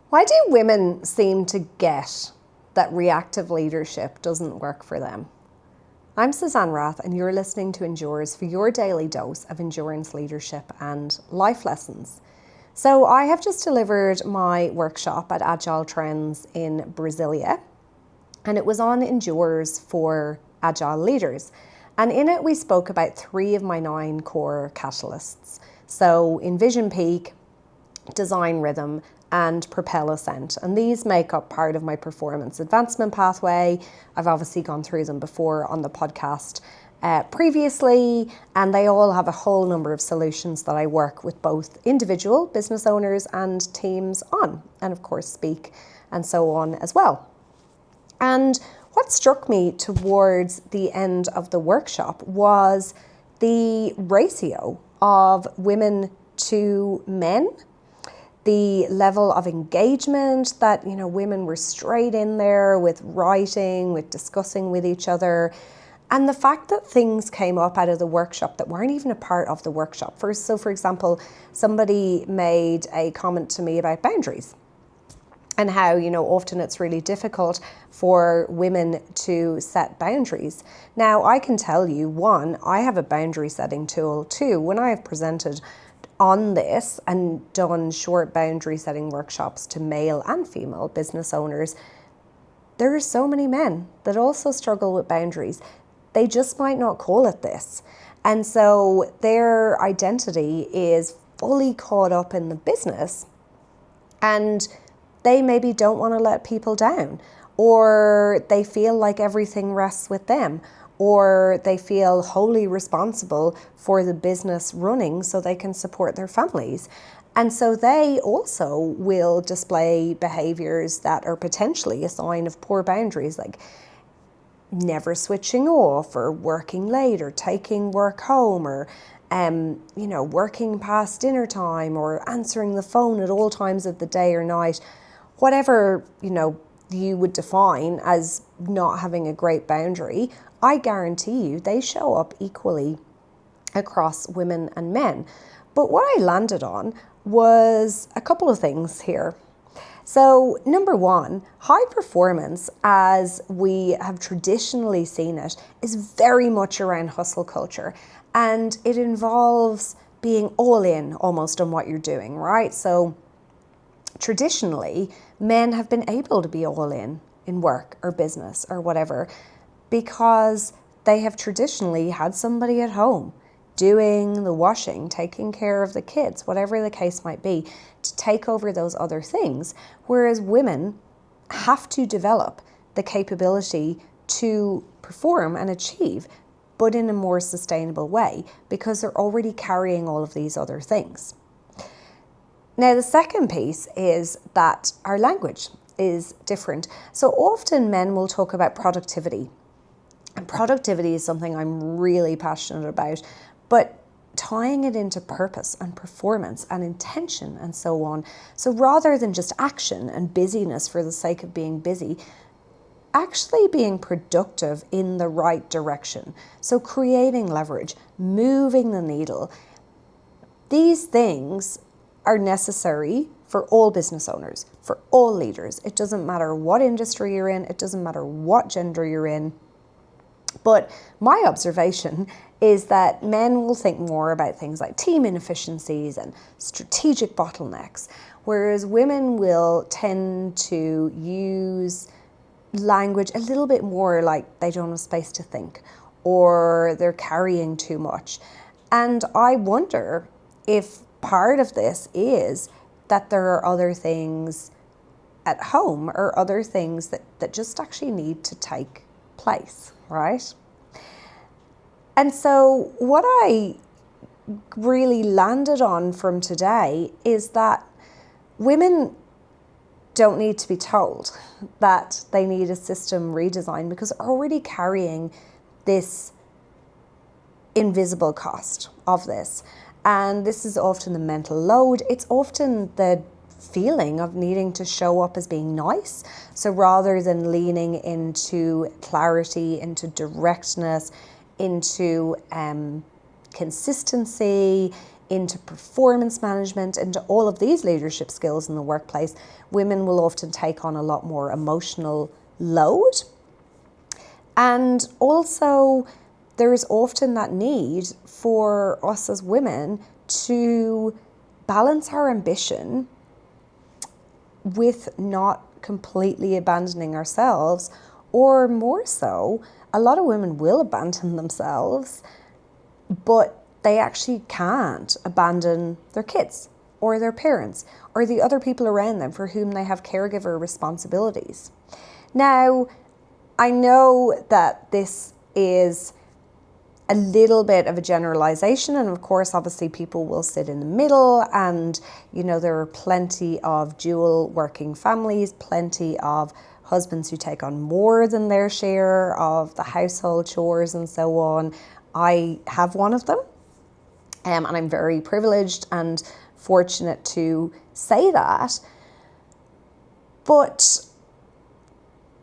Why do women seem to get that reactive leadership doesn't work for them? I'm Suzanne Rath, and you're listening to Endures for your daily dose of endurance, leadership and life lessons. So I have just delivered my workshop at Agile Trends in Brasilia, and it was on Endures for Agile leaders. And in it, we spoke about 3 of my 9 core catalysts. So Envision Peak, Design Rhythm, and Propel Ascent. And these make up part of my performance advancement pathway. I've obviously gone through them before on the podcast previously, and they all have a whole number of solutions that I work with both individual business owners and teams on, and of course speak and so on as well. And what struck me towards the end of the workshop was the ratio of women to men, the level of engagement that, women were straight in there with writing, with discussing with each other, and the fact that things came up out of the workshop that weren't even a part of the workshop. For example, somebody made a comment to me about boundaries and how, often it's really difficult for women to set boundaries. Now, I can tell you, 1, I have a boundary setting tool. 2, when I have presented on this and done short boundary setting workshops to male and female business owners, there are so many men that also struggle with boundaries. They just might not call it this. And so their identity is fully caught up in the business, and they maybe don't want to let people down, or they feel like everything rests with them, or they feel wholly responsible for the business running so they can support their families. And so they also will display behaviors that are potentially a sign of poor boundaries, like never switching off, or working late, or taking work home, or working past dinner time, or answering the phone at all times of the day or night. Whatever, you would define as not having a great boundary, I guarantee you they show up equally across women and men. But what I landed on was a couple of things here. So number 1, high performance, as we have traditionally seen it, is very much around hustle culture, and it involves being all in almost on what you're doing, right? So traditionally, men have been able to be all in work or business or whatever, because they have traditionally had somebody at home doing the washing, taking care of the kids, whatever the case might be, to take over those other things. Whereas women have to develop the capability to perform and achieve, but in a more sustainable way, because they're already carrying all of these other things. Now, the second piece is that our language is different. So often men will talk about productivity. And productivity is something I'm really passionate about, but tying it into purpose and performance and intention and so on. So rather than just action and busyness for the sake of being busy, actually being productive in the right direction. So creating leverage, moving the needle. These things are necessary for all business owners, for all leaders. It doesn't matter what industry you're in, it doesn't matter what gender you're in. But my observation is that men will think more about things like team inefficiencies and strategic bottlenecks, whereas women will tend to use language a little bit more like they don't have space to think, or they're carrying too much. And I wonder if part of this is that there are other things at home, or other things that just actually need to take place, right? And so what I really landed on from today is that women don't need to be told that they need a system redesign, because they're already carrying this invisible cost of this. And this is often the mental load. It's often the feeling of needing to show up as being nice. So rather than leaning into clarity, into directness, into consistency, into performance management, into all of these leadership skills in the workplace, women will often take on a lot more emotional load. And also, there is often that need for us as women to balance our ambition with not completely abandoning ourselves, or more so, a lot of women will abandon themselves, but they actually can't abandon their kids or their parents or the other people around them for whom they have caregiver responsibilities. Now, I know that this is a little bit of a generalization, and of course, obviously people will sit in the middle, and there are plenty of dual working families, plenty of husbands who take on more than their share of the household chores and so on. I have one of them, and I'm very privileged and fortunate to say that. But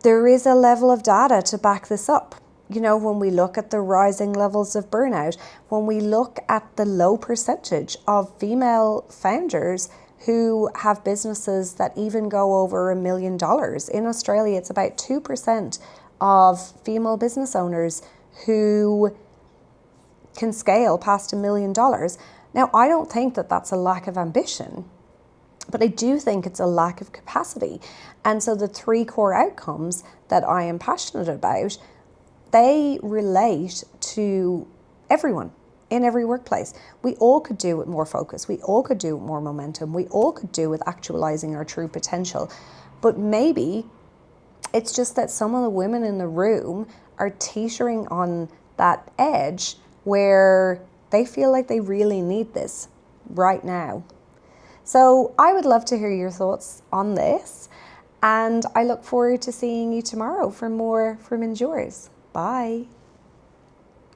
there is a level of data to back this up. When we look at the rising levels of burnout, when we look at the low percentage of female founders who have businesses that even go over $1 million. In Australia, it's about 2% of female business owners who can scale past $1 million. Now, I don't think that that's a lack of ambition, but I do think it's a lack of capacity. And so the 3 core outcomes that I am passionate about, they relate to everyone in every workplace. We all could do with more focus. We all could do with more momentum. We all could do with actualizing our true potential. But maybe it's just that some of the women in the room are teetering on that edge where they feel like they really need this right now. So I would love to hear your thoughts on this. And I look forward to seeing you tomorrow for more from Endures. Bye.